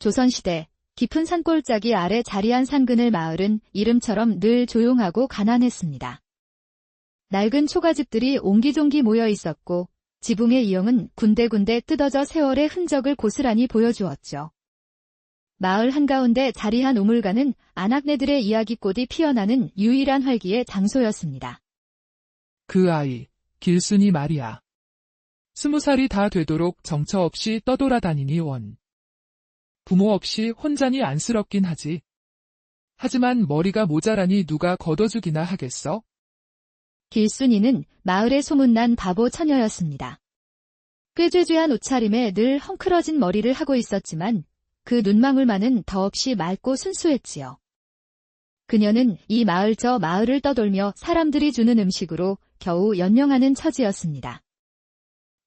조선시대 깊은 산골짜기 아래 자리한 산그늘 마을은 이름처럼 늘 조용하고 가난했습니다. 낡은 초가집들이 옹기종기 모여 있었고 지붕의 이형은 군데군데 뜯어져 세월의 흔적을 고스란히 보여주었죠. 마을 한가운데 자리한 우물가는 아낙네들의 이야기꽃이 피어나는 유일한 활기의 장소였습니다. 그 아이, 길순이 말이야. 20살이 다 되도록 정처 없이 떠돌아다니니 원. 부모 없이 혼자니 안쓰럽긴 하지. 하지만 머리가 모자라니 누가 걷어주기나 하겠어? 길순이는 마을에 소문난 바보 처녀였습니다. 꾀죄죄한 옷차림에 늘 헝클어진 머리를 하고 있었지만 그 눈망울만은 더없이 맑고 순수했지요. 그녀는 이 마을 저 마을을 떠돌며 사람들이 주는 음식으로 겨우 연명하는 처지였습니다.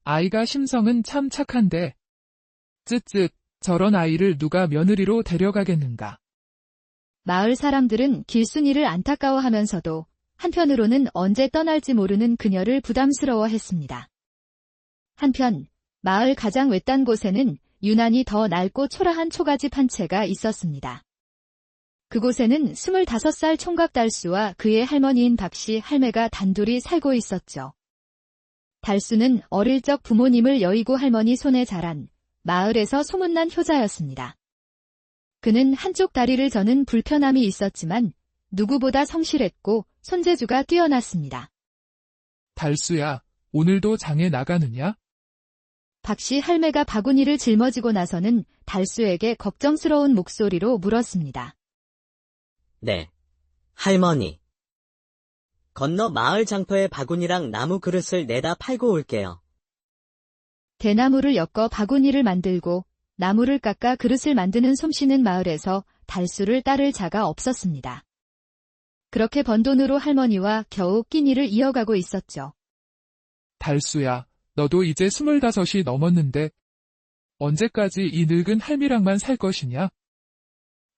아이가 심성은 참 착한데. 쯧쯧, 저런 아이를 누가 며느리로 데려가겠는가. 마을 사람들은 길순이를 안타까워하면서도 한편으로는 언제 떠날지 모르는 그녀를 부담스러워했습니다. 한편 마을 가장 외딴 곳에는 유난히 더 낡고 초라한 초가집 한 채가 있었습니다. 그곳에는 25살 총각 달수와 그의 할머니인 박씨 할매가 단둘이 살고 있었죠. 달수는 어릴 적 부모님을 여의고 할머니 손에 자란 마을에서 소문난 효자였습니다. 그는 한쪽 다리를 저는 불편함이 있었지만 누구보다 성실했고 손재주가 뛰어났습니다. 달수야, 오늘도 장에 나가느냐? 박씨 할매가 바구니를 짊어지고 나서는 달수에게 걱정스러운 목소리로 물었습니다. 네, 할머니. 건너 마을 장터에 바구니랑 나무 그릇을 내다 팔고 올게요. 대나무를 엮어 바구니를 만들고 나무를 깎아 그릇을 만드는 솜씨는 마을에서 달수를 따를 자가 없었습니다. 그렇게 번 돈으로 할머니와 겨우 끼니를 이어가고 있었죠. 달수야, 너도 이제 25이 넘었는데 언제까지 이 늙은 할미랑만 살 것이냐?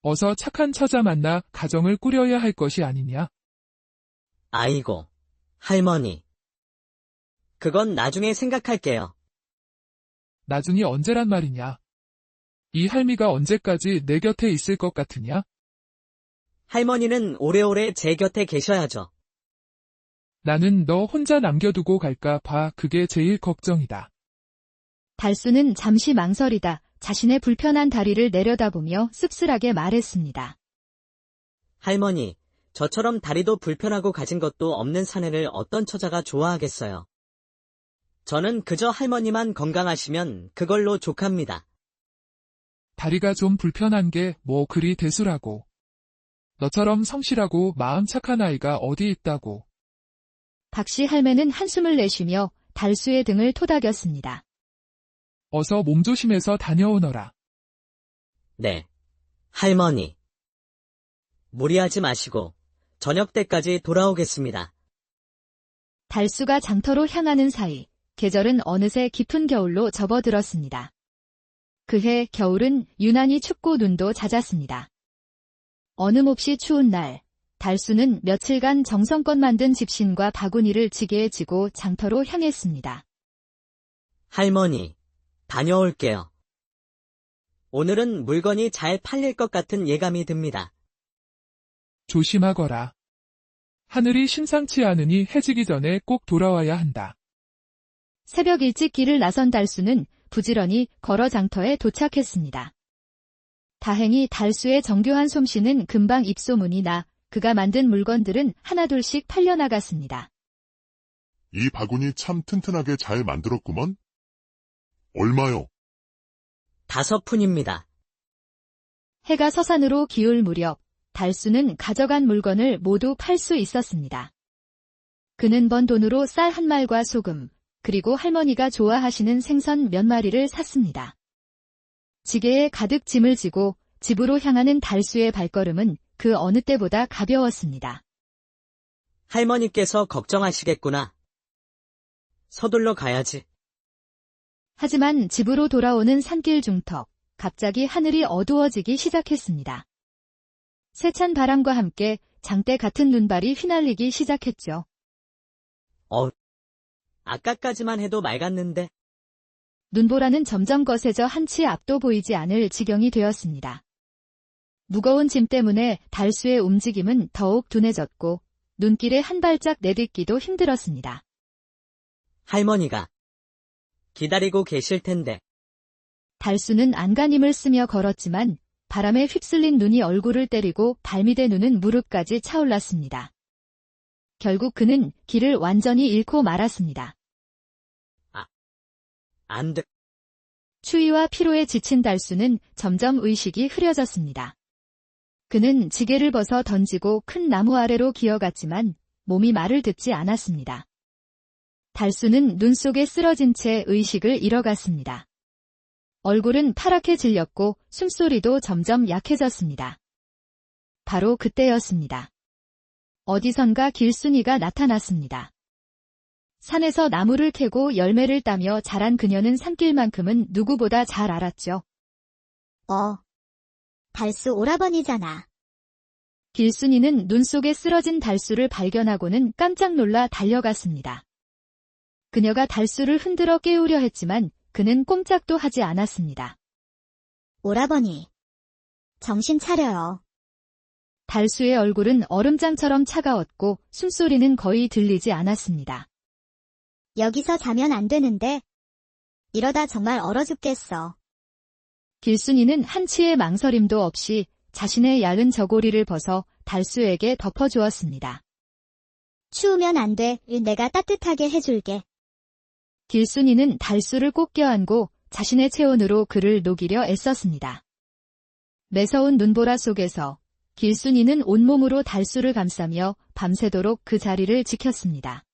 어서 착한 처자 만나 가정을 꾸려야 할 것이 아니냐? 아이고, 할머니. 그건 나중에 생각할게요. 나중이 언제란 말이냐? 이 할미가 언제까지 내 곁에 있을 것 같으냐? 할머니는 오래오래 제 곁에 계셔야죠. 나는 너 혼자 남겨두고 갈까 봐 그게 제일 걱정이다. 달수는 잠시 망설이다 자신의 불편한 다리를 내려다보며 씁쓸하게 말했습니다. 할머니, 저처럼 다리도 불편하고 가진 것도 없는 사내를 어떤 처자가 좋아하겠어요. 저는 그저 할머니만 건강하시면 그걸로 족합니다. 다리가 좀 불편한 게 뭐 그리 대수라고. 너처럼 성실하고 마음 착한 아이가 어디 있다고. 박씨 할매는 한숨을 내쉬며 달수의 등을 토닥였습니다. 어서 몸조심해서 다녀오너라. 네, 할머니. 무리하지 마시고 저녁 때까지 돌아오겠습니다. 달수가 장터로 향하는 사이 계절은 어느새 깊은 겨울로 접어들었습니다. 그해 겨울은 유난히 춥고 눈도 잦았습니다. 어느 몹시 추운 날, 달수는 며칠간 정성껏 만든 집신과 바구니를 지게에 지고 장터로 향했습니다. 할머니, 다녀올게요. 오늘은 물건이 잘 팔릴 것 같은 예감이 듭니다. 조심하거라. 하늘이 심상치 않으니 해지기 전에 꼭 돌아와야 한다. 새벽 일찍 길을 나선 달수는 부지런히 걸어 장터에 도착했습니다. 다행히 달수의 정교한 솜씨는 금방 입소문이 나 그가 만든 물건들은 하나둘씩 팔려나갔습니다. 이 바구니 참 튼튼하게 잘 만들었구먼. 얼마요? 5푼입니다. 해가 서산으로 기울 무렵 달수는 가져간 물건을 모두 팔 수 있었습니다. 그는 번 돈으로 쌀 한 말과 소금, 그리고 할머니가 좋아하시는 생선 몇 마리를 샀습니다. 지게에 가득 짐을 지고 집으로 향하는 달수의 발걸음은 그 어느 때보다 가벼웠습니다. 할머니께서 걱정하시겠구나. 서둘러 가야지. 하지만 집으로 돌아오는 산길 중턱, 갑자기 하늘이 어두워지기 시작했습니다. 세찬 바람과 함께 장대 같은 눈발이 휘날리기 시작했죠. 아까까지만 해도 맑았는데. 눈보라는 점점 거세져 한치 앞도 보이지 않을 지경이 되었습니다. 무거운 짐 때문에 달수의 움직임은 더욱 둔해졌고 눈길에 한 발짝 내딛기도 힘들었습니다. 할머니가 기다리고 계실 텐데. 달수는 안간힘을 쓰며 걸었지만 바람에 휩쓸린 눈이 얼굴을 때리고 발밑의 눈은 무릎까지 차올랐습니다. 결국 그는 길을 완전히 잃고 말았습니다. 안 돼. 추위와 피로에 지친 달수는 점점 의식이 흐려졌습니다. 그는 지게를 벗어 던지고 큰 나무 아래로 기어갔지만 몸이 말을 듣지 않았습니다. 달수는 눈 속에 쓰러진 채 의식을 잃어갔습니다. 얼굴은 파랗게 질렸고 숨소리도 점점 약해졌습니다. 바로 그때였습니다. 어디선가 길순이가 나타났습니다. 산에서 나무를 캐고 열매를 따며 자란 그녀는 산길만큼은 누구보다 잘 알았죠. 달수 오라버니잖아. 길순이는 눈 속에 쓰러진 달수를 발견하고는 깜짝 놀라 달려갔습니다. 그녀가 달수를 흔들어 깨우려 했지만 그는 꼼짝도 하지 않았습니다. 오라버니. 정신 차려요. 달수의 얼굴은 얼음장처럼 차가웠고 숨소리는 거의 들리지 않았습니다. 여기서 자면 안 되는데. 이러다 정말 얼어 죽겠어. 길순이는 한치의 망설임도 없이 자신의 얇은 저고리를 벗어 달수에게 덮어주었습니다. 추우면 안 돼. 내가 따뜻하게 해줄게. 길순이는 달수를 꼭 껴안고 자신의 체온으로 그를 녹이려 애썼습니다. 매서운 눈보라 속에서 길순이는 온몸으로 달수를 감싸며 밤새도록 그 자리를 지켰습니다.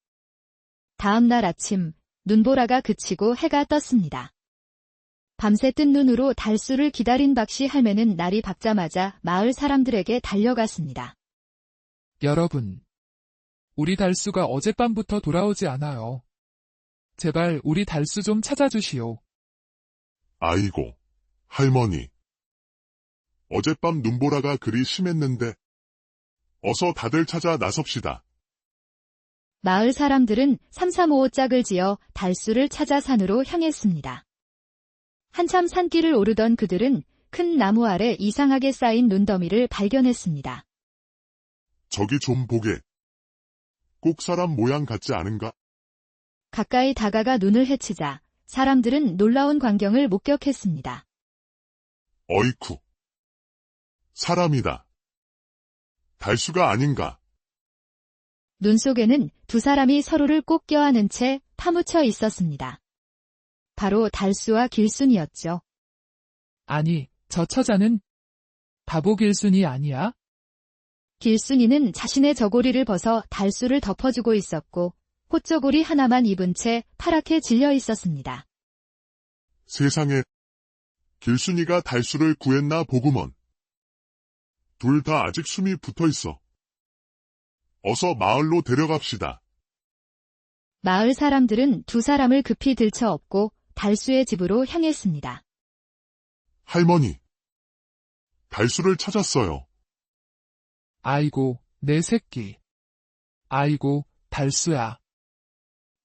다음 날 아침, 눈보라가 그치고 해가 떴습니다. 밤새 뜬 눈으로 달수를 기다린 박씨 할매는 날이 밝자마자 마을 사람들에게 달려갔습니다. 여러분, 우리 달수가 어젯밤부터 돌아오지 않아요. 제발 우리 달수 좀 찾아주시오. 아이고, 할머니. 어젯밤 눈보라가 그리 심했는데. 어서 다들 찾아 나섭시다. 마을 사람들은 335 짝을 지어 달수를 찾아 산으로 향했습니다. 한참 산길을 오르던 그들은 큰 나무 아래 이상하게 쌓인 눈더미를 발견했습니다. 저기 좀 보게. 꼭 사람 모양 같지 않은가? 가까이 다가가 눈을 헤치자 사람들은 놀라운 광경을 목격했습니다. 어이쿠. 사람이다. 달수가 아닌가? 눈 속에는 두 사람이 서로를 꼭 껴안은 채 파묻혀 있었습니다. 바로 달수와 길순이었죠. 아니, 저 처자는 바보 길순이 아니야? 길순이는 자신의 저고리를 벗어 달수를 덮어주고 있었고 호저고리 하나만 입은 채 파랗게 질려 있었습니다. 세상에. 길순이가 달수를 구했나 보구먼. 둘 다 아직 숨이 붙어 있어. 어서 마을로 데려갑시다. 마을 사람들은 두 사람을 급히 들쳐업고 달수의 집으로 향했습니다. 할머니. 달수를 찾았어요. 아이고, 내 새끼. 아이고, 달수야.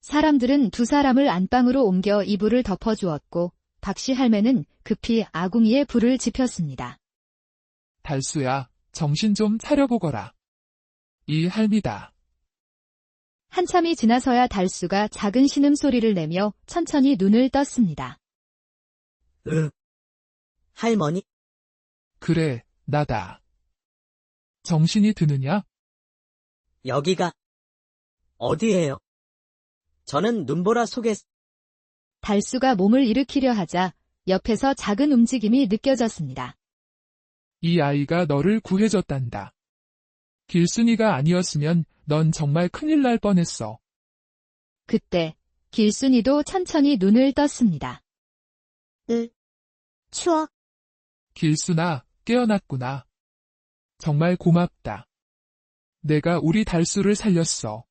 사람들은 두 사람을 안방으로 옮겨 이불을 덮어주었고 박씨 할매는 급히 아궁이에 불을 지폈습니다. 달수야, 정신 좀 차려보거라. 이 할미다. 한참이 지나서야 달수가 작은 신음소리를 내며 천천히 눈을 떴습니다. 할머니? 그래, 나다. 정신이 드느냐? 여기가 어디예요? 저는 눈보라 속에 달수가 몸을 일으키려 하자 옆에서 작은 움직임이 느껴졌습니다. 이 아이가 너를 구해줬단다. 길순이가 아니었으면 넌 정말 큰일 날 뻔했어. 그때 길순이도 천천히 눈을 떴습니다. 추워. 길순아, 깨어났구나. 정말 고맙다. 내가 우리 달수를 살렸어.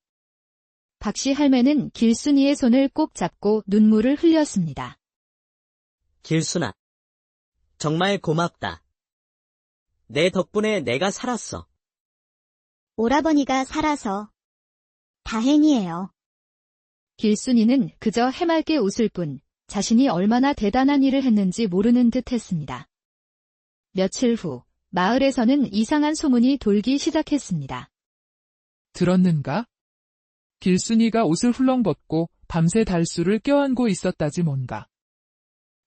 박씨 할매는 길순이의 손을 꼭 잡고 눈물을 흘렸습니다. 길순아. 정말 고맙다. 내 덕분에 내가 살았어. 오라버니가 살아서. 다행이에요. 길순이는 그저 해맑게 웃을 뿐 자신이 얼마나 대단한 일을 했는지 모르는 듯 했습니다. 며칠 후, 마을에서는 이상한 소문이 돌기 시작했습니다. 들었는가? 길순이가 옷을 훌렁 벗고 밤새 달수를 껴안고 있었다지 뭔가.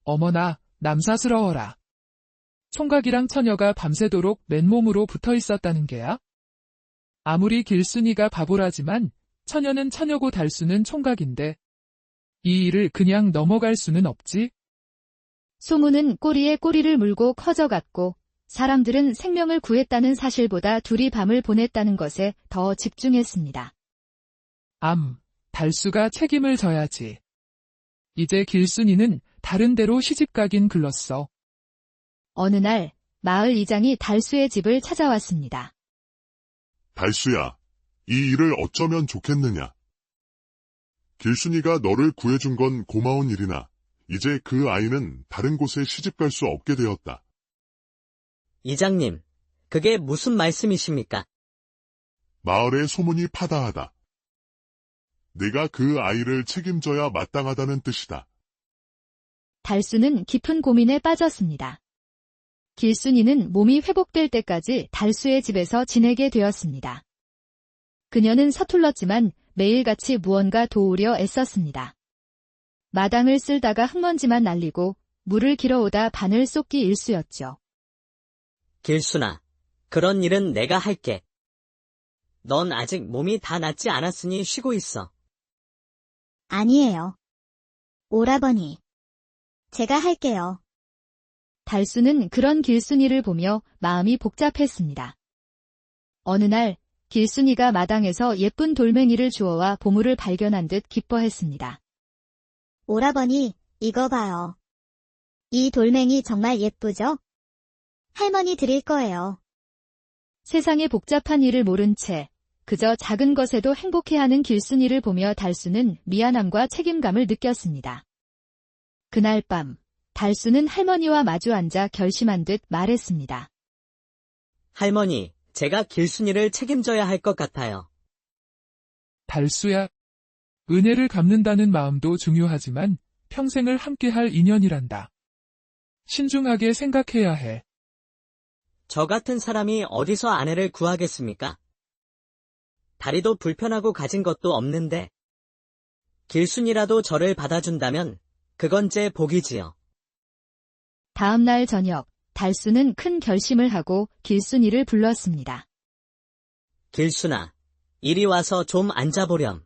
어머나, 남사스러워라. 총각이랑 처녀가 밤새도록 맨몸으로 붙어 있었다는 게야? 아무리 길순이가 바보라지만 처녀는 처녀고 달수는 총각인데 이 일을 그냥 넘어갈 수는 없지? 소문은 꼬리에 꼬리를 물고 커져갔고 사람들은 생명을 구했다는 사실보다 둘이 밤을 보냈다는 것에 더 집중했습니다. 달수가 책임을 져야지. 이제 길순이는 다른 데로 시집가긴 글렀어. 어느 날 마을 이장이 달수의 집을 찾아왔습니다. 달수야, 이 일을 어쩌면 좋겠느냐? 길순이가 너를 구해준 건 고마운 일이나 이제 그 아이는 다른 곳에 시집갈 수 없게 되었다. 이장님, 그게 무슨 말씀이십니까? 마을의 소문이 파다하다. 내가 그 아이를 책임져야 마땅하다는 뜻이다. 달수는 깊은 고민에 빠졌습니다. 길순이는 몸이 회복될 때까지 달수의 집에서 지내게 되었습니다. 그녀는 서툴렀지만 매일같이 무언가 도우려 애썼습니다. 마당을 쓸다가 흙먼지만 날리고 물을 길어오다 바늘 쏟기 일쑤였죠. 길순아, 그런 일은 내가 할게. 넌 아직 몸이 다 낫지 않았으니 쉬고 있어. 아니에요. 오라버니. 제가 할게요. 달수는 그런 길순이를 보며 마음이 복잡했습니다. 어느 날 길순이가 마당에서 예쁜 돌멩이를 주워와 보물을 발견한 듯 기뻐했습니다. 오라버니, 이거 봐요. 이 돌멩이 정말 예쁘죠? 할머니 드릴 거예요. 세상의 복잡한 일을 모른 채 그저 작은 것에도 행복해하는 길순이를 보며 달수는 미안함과 책임감을 느꼈습니다. 그날 밤, 달수는 할머니와 마주 앉아 결심한 듯 말했습니다. 할머니, 제가 길순이를 책임져야 할 것 같아요. 달수야, 은혜를 갚는다는 마음도 중요하지만 평생을 함께할 인연이란다. 신중하게 생각해야 해. 저 같은 사람이 어디서 아내를 구하겠습니까? 다리도 불편하고 가진 것도 없는데 길순이라도 저를 받아준다면 그건 제 복이지요. 다음 날 저녁, 달수는 큰 결심을 하고 길순이를 불렀습니다. 길순아, 이리 와서 좀 앉아보렴.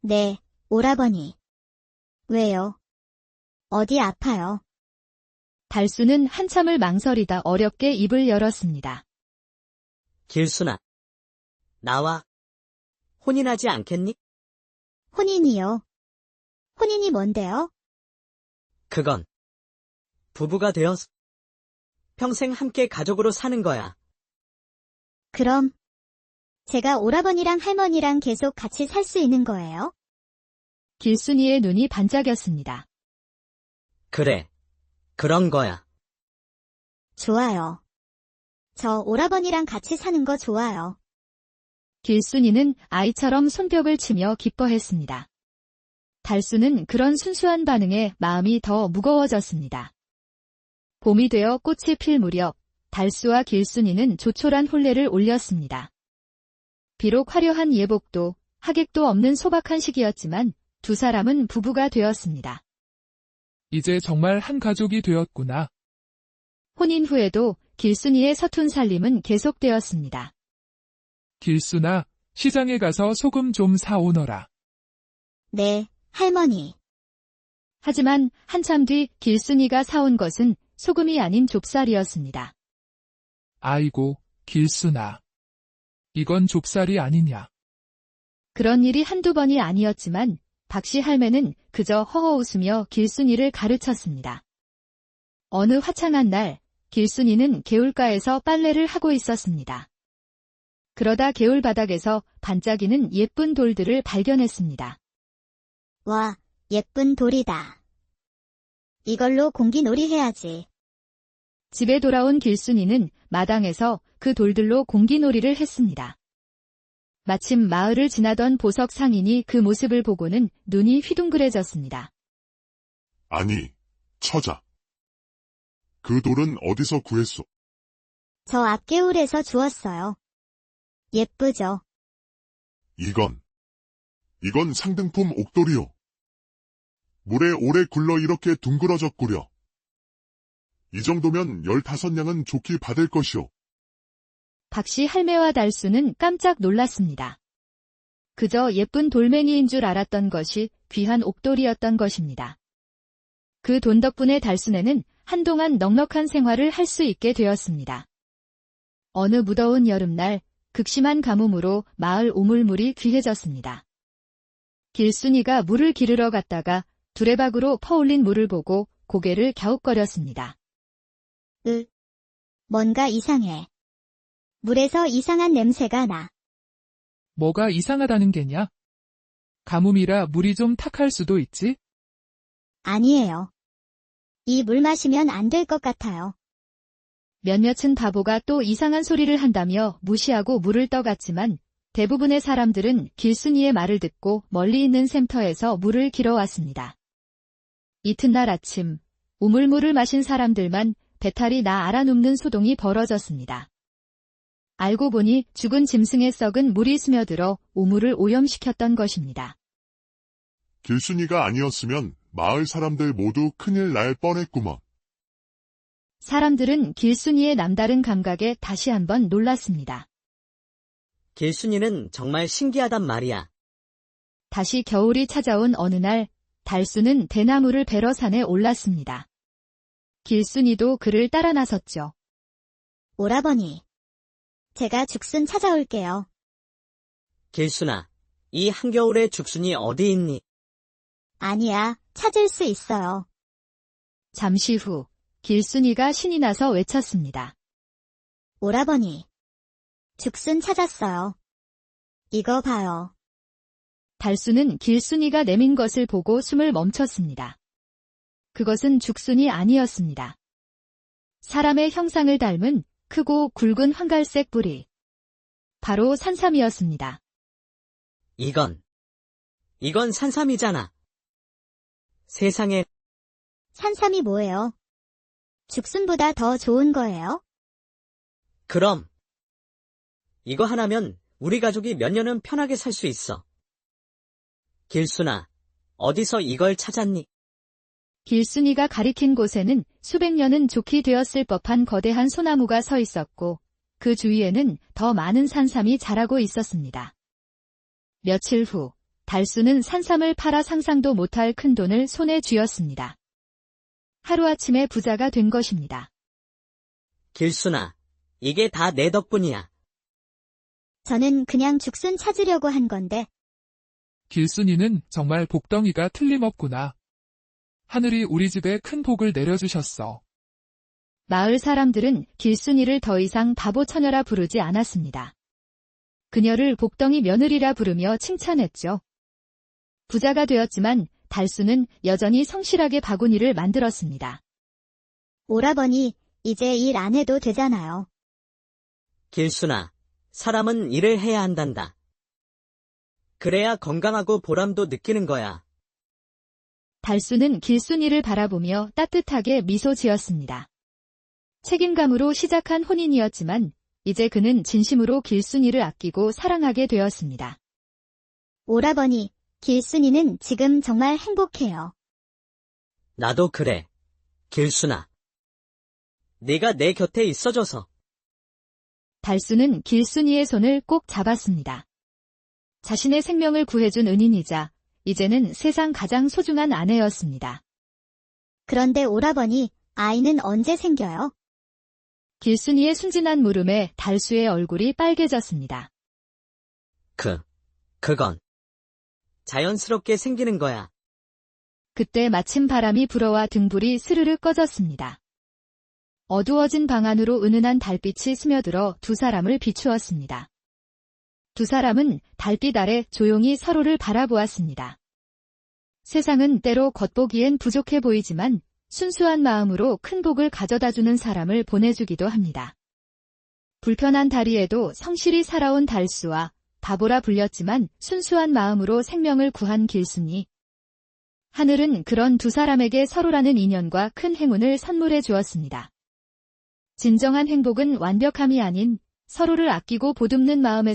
네, 오라버니. 왜요? 어디 아파요? 달수는 한참을 망설이다 어렵게 입을 열었습니다. 길순아, 나와 혼인하지 않겠니? 혼인이요. 혼인이 뭔데요? 그건 부부가 되어서 평생 함께 가족으로 사는 거야. 그럼 제가 오라버니랑 할머니랑 계속 같이 살 수 있는 거예요? 길순이의 눈이 반짝였습니다. 그래, 그런 거야. 좋아요. 저 오라버니랑 같이 사는 거 좋아요. 길순이는 아이처럼 손뼉을 치며 기뻐했습니다. 달수는 그런 순수한 반응에 마음이 더 무거워졌습니다. 봄이 되어 꽃이 필 무렵, 달수와 길순이는 조촐한 혼례를 올렸습니다. 비록 화려한 예복도, 하객도 없는 소박한 시기였지만 두 사람은 부부가 되었습니다. 이제 정말 한 가족이 되었구나. 혼인 후에도 길순이의 서툰 살림은 계속되었습니다. 길순아, 시장에 가서 소금 좀 사오너라. 네, 할머니. 하지만 한참 뒤 길순이가 사온 것은 소금이 아닌 좁쌀이었습니다. 아이고, 길순아. 이건 좁쌀이 아니냐. 그런 일이 한두 번이 아니었지만 박씨 할매는 그저 허허 웃으며 길순이를 가르쳤습니다. 어느 화창한 날, 길순이는 개울가에서 빨래를 하고 있었습니다. 그러다 개울 바닥에서 반짝이는 예쁜 돌들을 발견했습니다. 와, 예쁜 돌이다. 이걸로 공기놀이 해야지. 집에 돌아온 길순이는 마당에서 그 돌들로 공기놀이를 했습니다. 마침 마을을 지나던 보석 상인이 그 모습을 보고는 눈이 휘둥그레졌습니다. 아니, 처자. 그 돌은 어디서 구했소? 저 앞개울에서 주웠어요. 예쁘죠? 이건 상등품 옥돌이요. 물에 오래 굴러 이렇게 둥그러졌구려. 이 정도면 15냥은 좋게 받을 것이오. 박씨 할매와 달수는 깜짝 놀랐습니다. 그저 예쁜 돌멩이인 줄 알았던 것이 귀한 옥돌이였던 것입니다. 그 돈 덕분에 달수네는 한동안 넉넉한 생활을 할 수 있게 되었습니다. 어느 무더운 여름날 극심한 가뭄으로 마을 우물물이 귀해졌습니다. 길순이가 물을 기르러 갔다가 두레박으로 퍼올린 물을 보고 고개를 갸웃거렸습니다. 뭔가 이상해. 물에서 이상한 냄새가 나. 뭐가 이상하다는 게냐? 가뭄이라 물이 좀 탁할 수도 있지? 아니에요. 이 물 마시면 안 될 것 같아요. 몇몇은 바보가 또 이상한 소리를 한다며 무시하고 물을 떠갔지만 대부분의 사람들은 길순이의 말을 듣고 멀리 있는 샘터에서 물을 길어왔습니다. 이튿날 아침, 우물물을 마신 사람들만 배탈이 나 알아 눕는 소동이 벌어졌습니다. 알고 보니 죽은 짐승의 썩은 물이 스며들어 우물을 오염시켰던 것입니다. 길순이가 아니었으면 마을 사람들 모두 큰일 날 뻔했구먼. 사람들은 길순이의 남다른 감각에 다시 한번 놀랐습니다. 길순이는 정말 신기하단 말이야. 다시 겨울이 찾아온 어느 날, 달수는 대나무를 베러 산에 올랐습니다. 길순이도 그를 따라 나섰죠. 오라버니. 제가 죽순 찾아올게요. 길순아, 이 한겨울에 죽순이 어디 있니? 아니야, 찾을 수 있어요. 잠시 후, 길순이가 신이 나서 외쳤습니다. 오라버니. 죽순 찾았어요. 이거 봐요. 달수는 길순이가 내민 것을 보고 숨을 멈췄습니다. 그것은 죽순이 아니었습니다. 사람의 형상을 닮은 크고 굵은 황갈색 뿌리. 바로 산삼이었습니다. 이건 산삼이잖아. 세상에, 산삼이 뭐예요? 죽순보다 더 좋은 거예요? 그럼. 이거 하나면 우리 가족이 몇 년은 편하게 살 수 있어. 길순아, 어디서 이걸 찾았니? 길순이가 가리킨 곳에는 수백 년은 좋게 되었을 법한 거대한 소나무가 서 있었고 그 주위에는 더 많은 산삼이 자라고 있었습니다. 며칠 후 달수는 산삼을 팔아 상상도 못할 큰 돈을 손에 쥐었습니다. 하루아침에 부자가 된 것입니다. 길순아, 이게 다 내 덕분이야. 저는 그냥 죽순 찾으려고 한 건데. 길순이는 정말 복덩이가 틀림없구나. 하늘이 우리 집에 큰 복을 내려주셨어. 마을 사람들은 길순이를 더 이상 바보 처녀라 부르지 않았습니다. 그녀를 복덩이 며느리라 부르며 칭찬했죠. 부자가 되었지만 달수는 여전히 성실하게 바구니를 만들었습니다. 오라버니, 이제 일 안 해도 되잖아요. 길순아, 사람은 일을 해야 한단다. 그래야 건강하고 보람도 느끼는 거야. 달수는 길순이를 바라보며 따뜻하게 미소 지었습니다. 책임감으로 시작한 혼인이었지만 이제 그는 진심으로 길순이를 아끼고 사랑하게 되었습니다. 오라버니, 길순이는 지금 정말 행복해요. 나도 그래. 길순아. 네가 내 곁에 있어줘서. 달수는 길순이의 손을 꼭 잡았습니다. 자신의 생명을 구해준 은인이자 이제는 세상 가장 소중한 아내였습니다. 그런데 오라버니, 아이는 언제 생겨요? 길순이의 순진한 물음에 달수의 얼굴이 빨개졌습니다. 그건 자연스럽게 생기는 거야. 그때 마침 바람이 불어와 등불이 스르르 꺼졌습니다. 어두워진 방 안으로 은은한 달빛이 스며들어 두 사람을 비추었습니다. 두 사람은 달빛 아래 조용히 서로를 바라보았습니다. 세상은 때로 겉보기엔 부족해 보이지만 순수한 마음으로 큰 복을 가져다주는 사람을 보내주기도 합니다. 불편한 다리에도 성실히 살아온 달수와 바보라 불렸지만 순수한 마음으로 생명을 구한 길순이. 하늘은 그런 두 사람에게 서로라는 인연과 큰 행운을 선물해 주었습니다. 진정한 행복은 완벽함이 아닌 서로를 아끼고 보듬는 마음에서